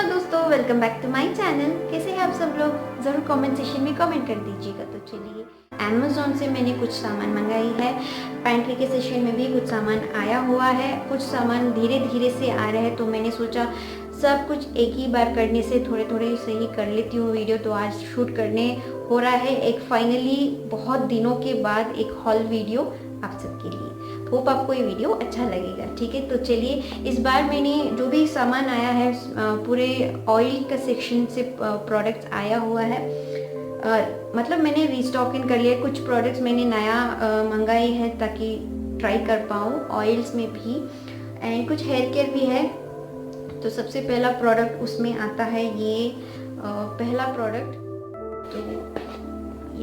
Hello दोस्तों, welcome back to my channel. कैसे हैं आप सब लोग? ज़रूर कमेंट सेक्शन में कमेंट कर दीजिएगा। तो चलिए, अमेज़ॉन से मैंने कुछ सामान मंगाई है। पैंट्री के सेक्शन में भी कुछ सामान आया हुआ है, कुछ सामान धीरे धीरे से आ रहे हैं। तो मैंने सोचा सब कुछ एक ही बार करने से थोड़े थोड़े से ही कर लेती हूँ वीडियो। तो आज शूट करने हो रहा है एक फाइनली बहुत दिनों के बाद एक हॉल वीडियो आप सबके लिए। होप आपको ये वीडियो अच्छा लगेगा। ठीक है, तो चलिए, इस बार मैंने जो भी सामान आया है पूरे ऑयल का सेक्शन से प्रोडक्ट्स आया हुआ है। मतलब मैंने रीस्टॉक इन कर लिया। कुछ प्रोडक्ट्स मैंने नया मंगाई है ताकि ट्राई कर पाऊँ ऑयल्स में भी, एंड कुछ हेयर केयर भी है। तो सबसे पहला प्रोडक्ट उसमें आता है ये पहला प्रोडक्ट। तो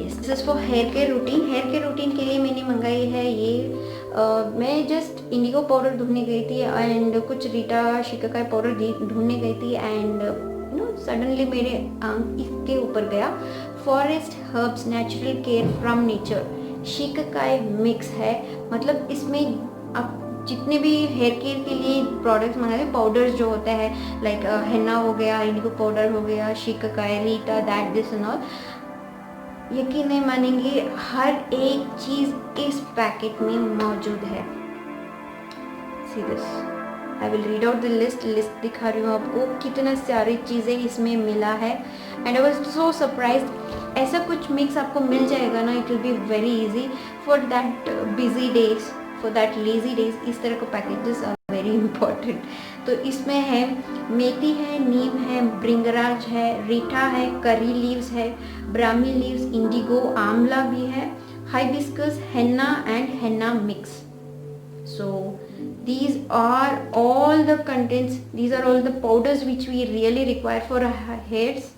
yes, this is for hair care routine. Hair care routine के लिए मैंने मंगाई है ये मैं जस्ट इंडिगो पाउडर ढूंढने गई थी एंड कुछ रीटा शिकाकाई पाउडर ढूंढने गई थी, एंड सडनली मेरे आंख इसके ऊपर गया। Forest herbs natural care from nature shikakai mix है। मतलब इसमें आप जितने भी हेयर केयर के लिए प्रोडक्ट्स मंगाए, पाउडर्स जो होता है लाइक हेना हो गया, इंडिगो पाउडर हो गया, shikakai, reetha, that, this and all, यकीन नहीं मानेंगे हर एक चीज इस पैकेट में मौजूद है। See this, I will read out the list दिखा रही हूँ आपको कितना सारी चीज़ें इसमें मिला है। And I was so surprised. ऐसा कुछ मिक्स आपको मिल जाएगा ना, it will be very easy for that busy days, for that lazy days. इस तरह के पैकेजेस आर वेरी इंपॉर्टेंट। तो इसमें है मेथी है, नीम है, भृंगराज है, रीठा है, करी लीव्स है, ब्राह्मी लीव्स, इंडिगो, आंवला भी है, hibiscus, henna and henna mix. So these are all the contents, these are all the powders which we really require for our hairs।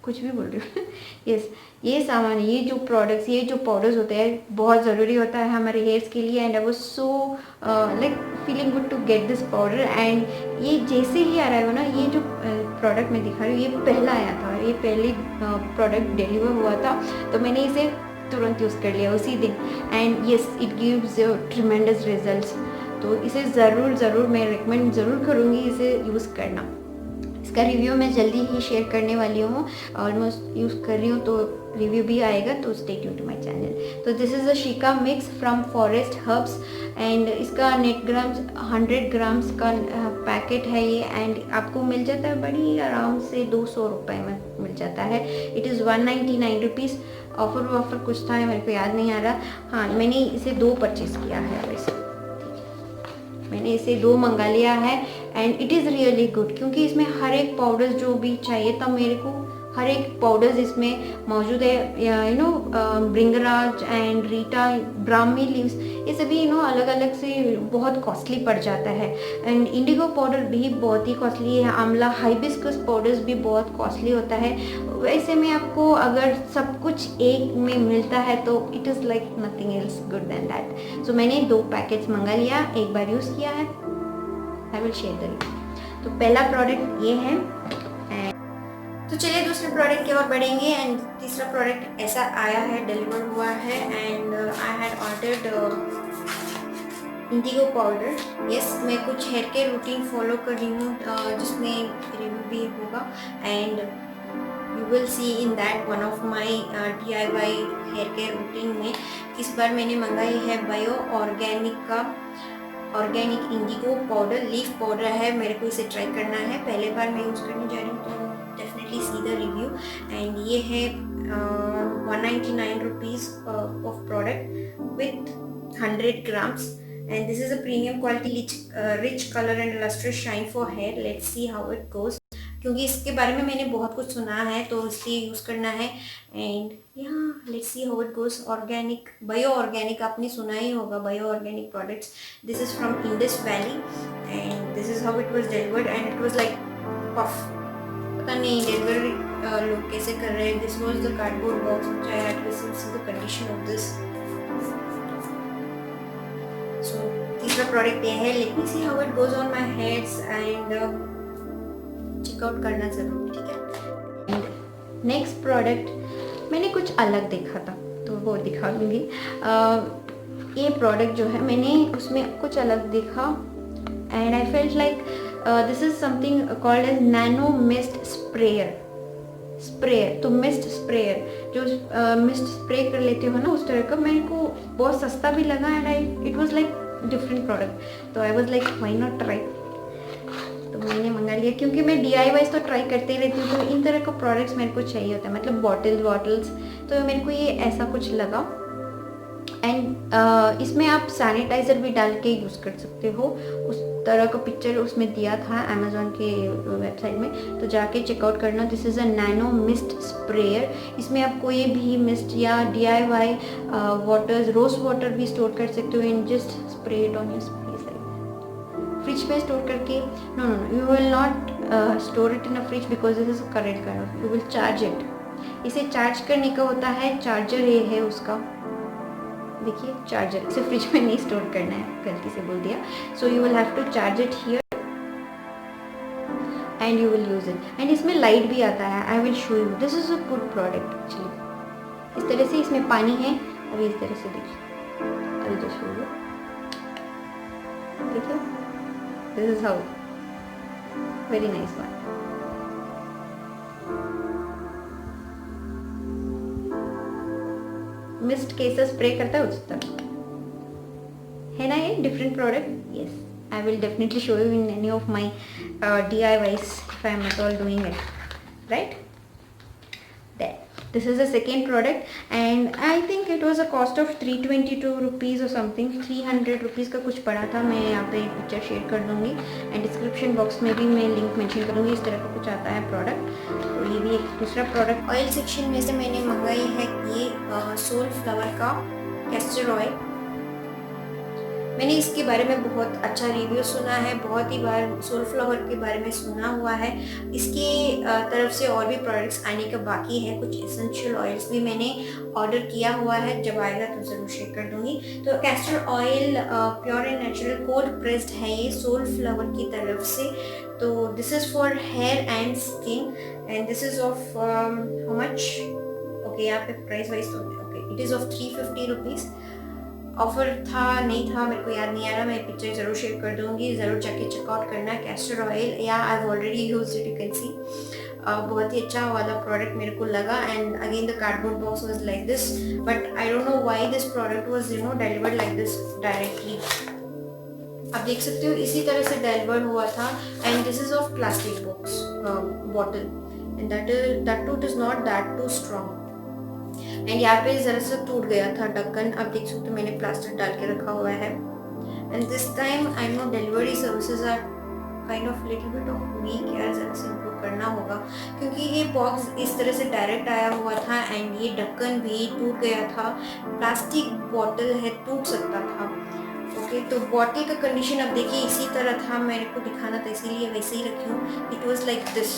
कुछ भी बोल रही हूँ यस, ये सामान, ये जो प्रोडक्ट्स, ये जो पाउडर्स होते हैं बहुत ज़रूरी होता है हमारे हेयर्स के लिए। And I was so like feeling good to get this powder. And ये जैसे ही आ रहा है ना, ये जो प्रोडक्ट मैं दिखा रही हूँ ये पहला आया था, ये पहली प्रोडक्ट डिलीवर हुआ था, तो मैंने इसे तुरंत यूज़ कर लिया उसी दिन। And yes, it gives tremendous results. तो इसे ज़रूर मैं रिकमेंड ज़रूर करूँगी इसे यूज़ करना। इसका रिव्यू मैं जल्दी ही शेयर करने वाली हूँ। ऑलमोस्ट यूज़ कर रही हूँ तो रिव्यू भी आएगा, तो stay tune to my channel. तो दिस इज़ अ शिका mix from forest herbs and इसका नेट ग्राम्स 100 ग्राम्स का पैकेट है ये। एंड आपको मिल जाता है बड़ी आराम से 200 रुपये में मिल जाता है। It is 199 rupees. ऑफर कुछ था, मेरे को याद नहीं आ रहा। हाँ, मैंने इसे 2 परचेज़ किया है। वैसे मैंने इसे 2 मंगा लिया है and it is really good, क्योंकि इसमें हर एक पाउडर जो भी चाहिए था मेरे को, हर एक पाउडर्स इसमें मौजूद है। You know bhringraj and Rita, Brahmi leaves, ये सभी अलग अलग से बहुत कॉस्टली पड़ जाता है। एंड इंडिगो पाउडर भी बहुत ही कॉस्टली है। आंवला, हाइबिस्कस पाउडर्स भी बहुत कॉस्टली होता है। वैसे में आपको अगर सब कुछ एक में मिलता है तो it is like nothing else good then that. So मैंने 2 पैकेट्स मंगा लिया, एक बार यूज़ किया है। I will share the review. तो पहला प्रोडक्ट ये है। तो चलिए दूसरे प्रोडक्ट की ओर बढ़ेंगे। एंड तीसरा प्रोडक्ट ऐसा आया है, डिलीवर हुआ है। And I had ordered Indigo powder. Yes, मैं कुछ हेयर केयर रूटीन फॉलो कर रही हूँ जिसमें रिव्यू भी होगा। And you will see in that one of my DIY hair care routine में इस बार मैंने मंगाई है बायो ऑर्गेनिक का organic indigo powder. Leaf powder है, मेरे को इसे ट्राई करना है, पहले बार मैं यूज़ करने जा रही हूँ, तो definitely see the review. And ये है 199 rupees of product with 100 grams. And this is a premium quality rich colour and lustrous shine for hair. Let's see how it goes, क्योंकि इसके बारे में मैंने बहुत कुछ सुना है तो इसलिए यूज़ करना है। एंड यहाँ let's see how it goes. Organic, bio organic, आपने सुना ही होगा bio organic products. This is from Indus valley and this is how it was delivered. And it was like puff, पता नहीं डिलीवरी लोग कैसे कर रहे हैं। This was the cardboard box which I had received. See the condition of this. So तीसरा product ये है। Let me see how it goes on my heads and check out करना ज़रूर, ठीक है। नेक्स्ट प्रोडक्ट मैंने कुछ अलग देखा था तो वो दिखा दूँगी। ये प्रोडक्ट जो है मैंने उसमें कुछ अलग देखा and I felt like this is something called as nano mist sprayer. तो मिस्ट स्प्रेयर जो मिस्ट स्प्रे कर लेते हो ना उस तरह का, मेरे को बहुत सस्ता भी लगा and it was like different product, तो I was like why not try, तो मैंने मंगा लिया। क्योंकि मैं DIY तो ट्राई करते ही रहती हूँ, तो इन तरह का प्रोडक्ट्स मेरे को चाहिए होता है, मतलब बॉटल्स, तो मेरे को ये ऐसा कुछ लगा। एंड इसमें आप सैनिटाइज़र भी डाल के यूज़ कर सकते हो, उस तरह का पिक्चर उसमें दिया था अमेज़ॉन के वेबसाइट में, तो जाके चेकआउट करना। This is a nano mist sprayer. इसमें आप कोई भी मिस्ट या DIY वाटर्स, रोज वाटर भी स्टोर कर सकते हो and just spray it on your face. Fridge में स्टोर करके, no you will not store it in a fridge because this is current kind of, you will charge it. इसे charge करने का होता है, चार्जर ये है उसका, देखिए चार्जर, इसे फ्रिज में नहीं स्टोर करना है, गलती से बोल दिया। So you will have to charge it here and you will use it. And इसमें लाइट भी आता है, I will show you, this is a good product actually. इस तरह से इसमें पानी है, अभी इस तरह से देखिए, अभी जस्ट शो यू, देखिए this is how, very nice one. Mist कैसा स्प्रे करता है उस तरह है ना, ये different product. Yes, I will definitely show you in any of my DIYs if I am at all doing it, right? There, this is the second product and I think it was a cost of 322 rupees or something, 300 rupees का कुछ पड़ा था। मैं यहाँ पे picture share कर दूँगी and description box में भी मैं लिंक मेंशन करूँगी। इस तरह का कुछ आता है प्रोडक्ट। तो ये भी एक दूसरा प्रोडक्ट। ऑयल सेक्शन में से मैंने मंगाई है ये सोलफ्लावर का कैस्टर ऑयल। मैंने इसके बारे में बहुत अच्छा रिव्यू सुना है, बहुत ही बार सोलफ्लावर के बारे में सुना हुआ है। इसके तरफ से और भी प्रोडक्ट्स आने का बाकी है, कुछ एसेंशियल ऑयल्स भी मैंने ऑर्डर किया हुआ है, जब आएगा तो ज़रूर शेयर कर दूंगी। तो castor oil pure and natural cold pressed है ये सोलफ्लावर की तरफ से। तो this is for hair and skin and this is of how much, okay यहाँ पे price wise, okay it is of 350 rupees. Offer था नहीं था मेरे को याद नहीं आ रहा, मैं पिक्चर ज़रूर शेयर कर दूंगी, ज़रूर जाके चेकआउट करना। कैस्टर ऑयल या I have already used it, you can see, बहुत ही अच्छा वाला प्रोडक्ट मेरे को लगा। And again the cardboard box was like this, but I don't know why this product was delivered like this directly. आप देख सकते हो इसी तरह से डिलीवर हुआ था। And this is of plastic box bottle and that too is not that too strong. And यहाँ पे जरा सा टूट गया था ढक्कन, अब देख सकते हो मैंने प्लास्टर डाल के रखा हुआ है। And this time I know delivery services are kind of little bit of weak, यार जरा से इम्प्रूव करना होगा, क्योंकि ये बॉक्स इस तरह से डायरेक्ट आया हुआ था एंड ये ढक्कन भी टूट गया था। प्लास्टिक बॉटल है, टूट सकता था। ओके, तो बॉटल का कंडीशन अब देखिए इसी तरह था, मेरे को दिखाना था इसीलिए वैसे ही रखी हूँ। इट वॉज लाइक दिस,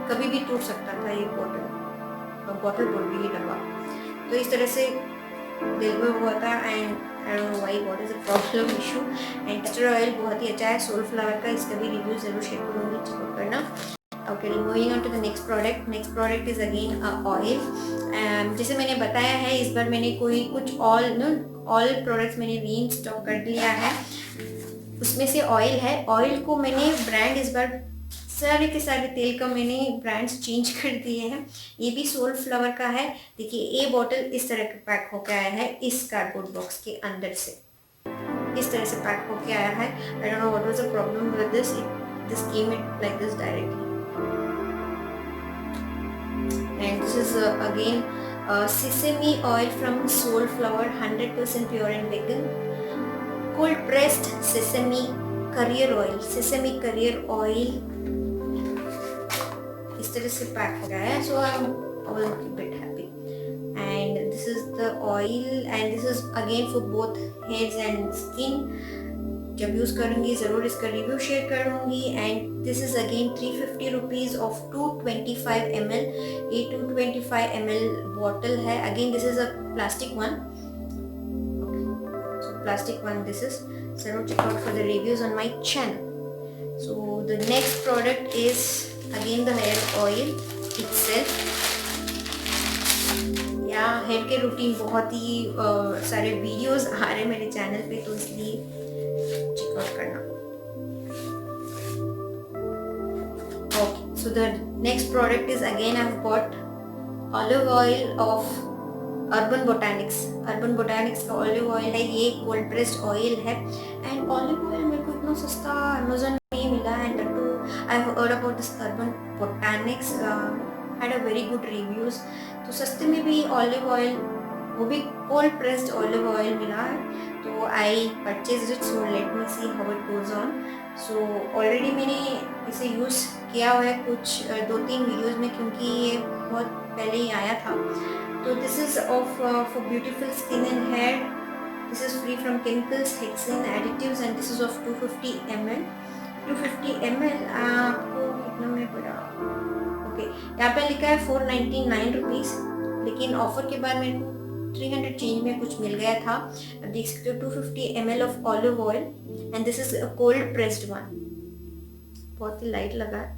कभी भी टूट सकता था ये बॉटल बोल रही है डब्बा। तो इस तरह से डिलीवर हुआ था and I don't know why, what is the problem issue. And castor oil बहुत ही अच्छा है सोलफ्लावर का, इसका भी रिव्यू जरूर शेयर करूँगी, चेकआउट करना। Okay, moving on to the next product. Next product is again oil. जैसे मैंने बताया है, इस बार मैंने कुछ ऑल प्रोडक्ट्स मैंने री स्टॉक कर लिया है, उसमें से ऑयल है। ऑयल को मैंने ब्रांड इस बार सारे के सारे तेल का मैंने ब्रांड्स चेंज कर दिए हैं। ये भी सोलफ्लावर का है। देखिए ये बॉटल इस तरह का पैक होके आया है, इस कार्डबोर्ड बॉक्स के अंदर से इस तरह से पैक होके आया है। आई don't know what was the problem with this, this came it like this directly. And this is again sesame oil from soulflower, 100% pure and vegan, cold pressed sesame sesame carrier oil इस तरह से pack हो गया है। So I am bit happy. And this is the oil and this is again for both hairs and skin. जब use करूँगी ज़रूर इसका रिव्यू शेयर करूँगी। And this is again 350 rupees of 225 ml। ये 225 ml बॉटल है। Again this is a plastic one, plastic one this is. So check out for the reviews on my channel. So the next product is again the hair oil itself. या hair के routine बहुत ही सारे videos आ रहे हैं मेरे channel पे, तो इसलिए चेक आउट करना। So the next product is again I've bought olive oil of urban botanics का ऑलिव ऑयल है, ये कोल्ड प्रेस्ड ऑयल है। एंड ऑलिव ऑयल मेरे को इतना सस्ता अमेजोन में नहीं मिला, and too I heard about this urban botanics had a very good reviews. तो सस्ते में भी ऑलिव ऑयल, वो भी कोल्ड प्रेस्ड ऑलिव ऑयल मिला है, तो I purchase it. So let me see how it goes on. So already मैंने इसे यूज़ किया हुआ है कुछ 2-3 वीडियोज़ में, क्योंकि ये बहुत पहले ही आया था। तो this is of for beautiful skin and hair, this is free from chemicals, hexane, additives, and this is of 250 ml। 250 ml आपको कितना में पड़ा? ओके, यहाँ पे लिखा है 499 रुपीज़, लेकिन ऑफर के बाद मेरे को 300 चेंज में कुछ मिल गया था। अब देख सकते हो 250 ml of olive oil, and this is a cold pressed one. बहुत ही लाइट लगा है।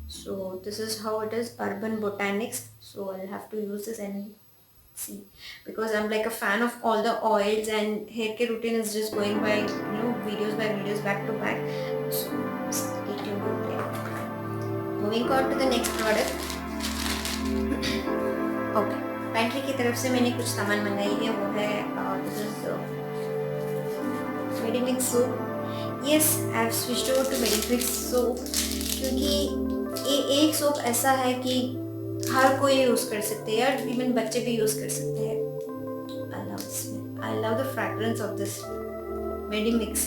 So this is how it is, urban botanics. So I have to use this and see, because I'm like a fan of all the oils, and hair care routine is just going by, videos by videos back to back. So stay tuned with that. Moving on to the next product. Okay, pantry की तरफ से मैंने कुछ सामान मंगाई है, वो है this is Medimix soap. Yes, I have switched over to Medimix soap, क्योंकि ये एक सोप ऐसा है कि हर कोई यूज़ कर सकते हैं यार, इवन बच्चे भी यूज़ कर सकते हैं। I love the fragrance of this Medimix.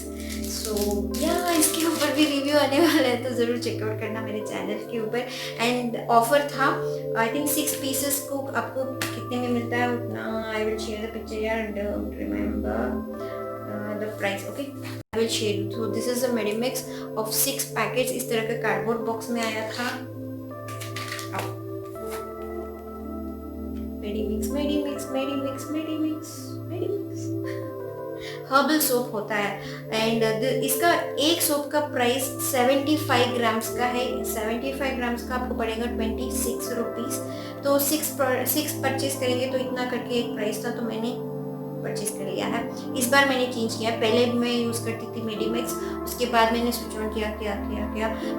So yeah, इसके ऊपर भी रिव्यू आने वाला है, तो ज़रूर चेकआउट करना मेरे चैनल के ऊपर। एंड ऑफर था, आई थिंक 6 पीसेस को आपको कितने में मिलता है उतना, I will share the picture यार and remember the price. Okay, I will share. So this is a Medimix of 6 packets, इस तरह का कार्डबोर्ड बॉक्स में आया था। Medimix हर्बल सोप होता है, एंड इसका एक सोप का प्राइस 75 ग्राम्स का है। 75 ग्राम्स का आपको पड़ेगा 26 रुपीज़। तो 6 परचेज करेंगे तो इतना करके एक प्राइस था, तो मैंने परचेज कर लिया है। इस बार मैंने चेंज किया, पहले मैं यूज़ करती थी Medimix, उसके बाद मैंने स्विच ऑन किया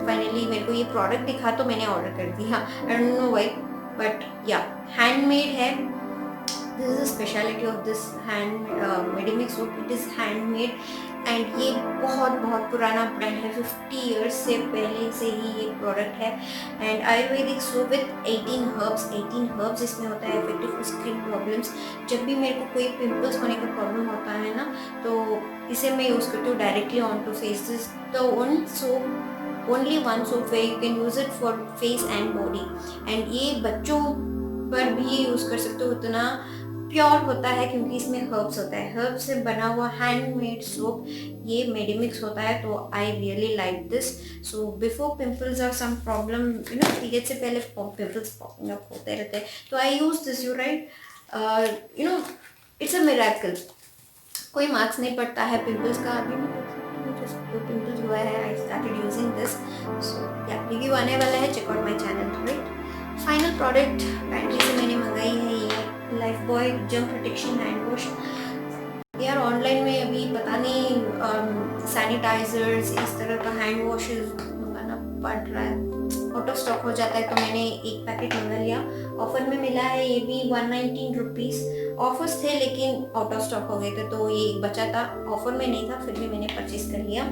फाइनली मेरे को ये प्रोडक्ट दिखा तो मैंने ऑर्डर कर दिया। आई डोंट नो व्हाई, बट या हैंडमेड है। This is a speciality of this Medimix soap, it is handmade, and ये बहुत पुराना ब्रांड है, 50 इयर्स से पहले से ही ये प्रोडक्ट है। And Ayurvedic soap with 18 herbs इसमें होता है, इफेक्टिव फॉर स्किन प्रॉब्लम्स। जब भी मेरे को कोई पिंपल्स होने का प्रॉब्लम होता है ना, तो इसे मैं यूज़ करती हूँ directly on to face. This the only one soap where you can use it for face and body, and ये बच्चों पर भी यूज़ कर सकते हो, उतना प्योर होता है क्योंकि इसमें हर्ब्स होता है। हर्ब से बना हुआ हैंडमेड सोप ये Medimix होता है, तो I really like this. So before pimples और सम प्रॉब्लम, पीरियड से पहले पिंपल्स पॉपिंग अप होते रहते हैं, तो I use this, you right, it's a miracle. कोई मार्क्स नहीं पड़ता है पिंपल्स का, अभी जो पिंपल्स हुआ है I started using this. So yeah review आने वाला है, check out my channel, right. Final product pantry से मैंने मंगाई है ये Lifebuoy germ protection hand wash. यार ऑनलाइन में अभी पता नहीं सैनिटाइजर्स, इस तरह का हैंड वॉशेस मंगाना पड़ रहा है, आउट ऑफ स्टॉक हो जाता है, तो मैंने एक पैकेट मंगा लिया। ऑफर में मिला है, ये भी 119 रुपीज़। ऑफर्स थे लेकिन आउट ऑफ स्टॉक हो गए थे, तो ये बचा था, ऑफर में नहीं था, फिर भी मैंने परचेज कर लिया।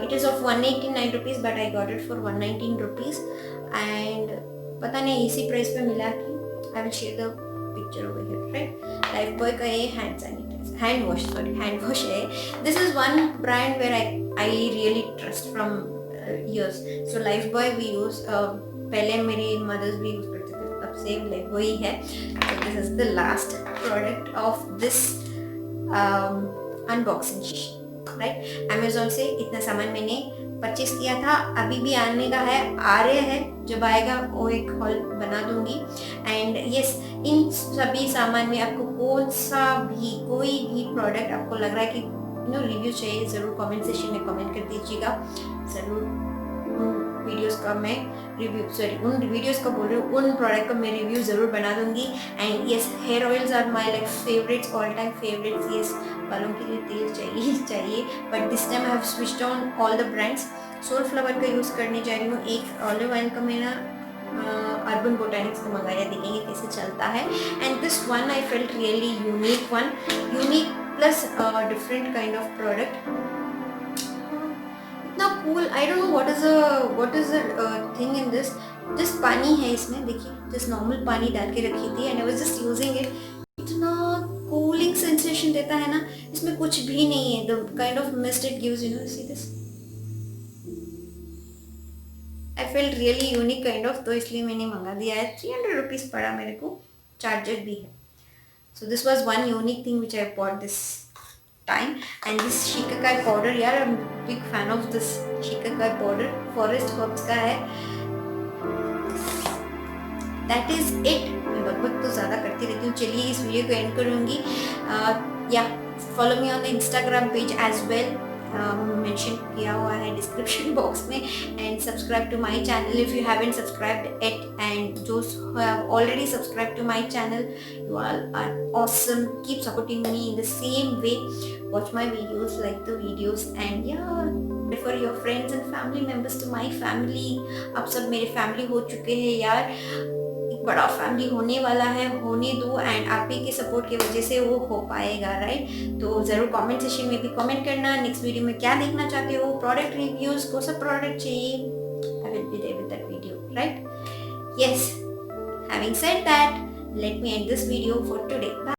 It is of 189 rupees, but I got it for 119 rupees. And पता नहीं इसी प्राइस पे मिला कि, I will share the picture over here, right. Lifebuoy का ये हैंड वॉश है। This is one brand where I really trust from years. So Lifebuoy we use, पहले मेरी मदर्स भी यूज करते थे, तब से Lifebuoy ही है। So this is the last product of this unboxing session, right? Amazon से इतना सामान मैंने परचेज किया था, अभी भी आने का है, आ रहे हैं, जब आएगा वो एक हॉल बना दूंगी। एंड यस, इन सभी सामान में आपको कोई भी प्रोडक्ट आपको लग रहा है कि रिव्यू चाहिए, ज़रूर कमेंट सेक्शन में कमेंट कर दीजिएगा। ज़रूर उन वीडियोस का मैं उन वीडियोस का बोल रही हूँ, उन प्रोडक्ट का मैं रिव्यू ज़रूर बना दूंगी। And yes, hair oils are my like favourites, all time favourites. Yes, बालों के लिए तेल चाहिए, but this time I have switched on all the brands. Soulflower का यूज़ करने जा रही हूँ। एक ऑलिव ऑयल का मेरा अर्बन बोटैनिक्स का मंगाया, देखेंगे कैसे चलता है. And this one I felt really unique plus different kind of product. इतना cool. I don't know what is the thing in this. Just पानी है इसमें, देखिए जस्ट नॉर्मल पानी डाल के रखी थी and I was just using it. इतना कूलिंग सेंसेशन देता है ना, इसमें कुछ भी नहीं है. The kind of mist it gives, you know, see this. I felt really unique kind of, तो इसलिए मैंने मंगा दिया है. 300 रुपीज़ पड़ा मेरे को, चार्जर भी है. So this was one unique thing which I bought this time. And this shikakai powder, यार I am big fan of this shikakai powder. Forest herbs का है. That is it. मैं बकबक तो ज़्यादा करती रहती हूँ. चलिए इस वीडियो को एंड करूँगी. या follow me on the Instagram page as well, mention किया हुआ है डिस्क्रिप्शन बॉक्स में. And subscribe to my channel if you haven't subscribed it. And those who have already subscribed to my channel, you all are awesome. Keep supporting me in the same way. Watch my videos, like the videos, and yeah, refer your friends and family members to my family. आप सब मेरे family हो चुके हैं यार. एक बड़ा family होने वाला है, होने दो. एंड आप ही के सपोर्ट की वजह से वो हो पाएगा, राइट. तो ज़रूर कमेंट सेशन में भी कमेंट करना नेक्स्ट वीडियो में क्या देखना चाहते हो, प्रोडक्ट रिव्यूज़, कौन सा प्रोडक्ट चाहिए. I will be there with that video, right. Yes, having said that, let me end this video for today. Bye.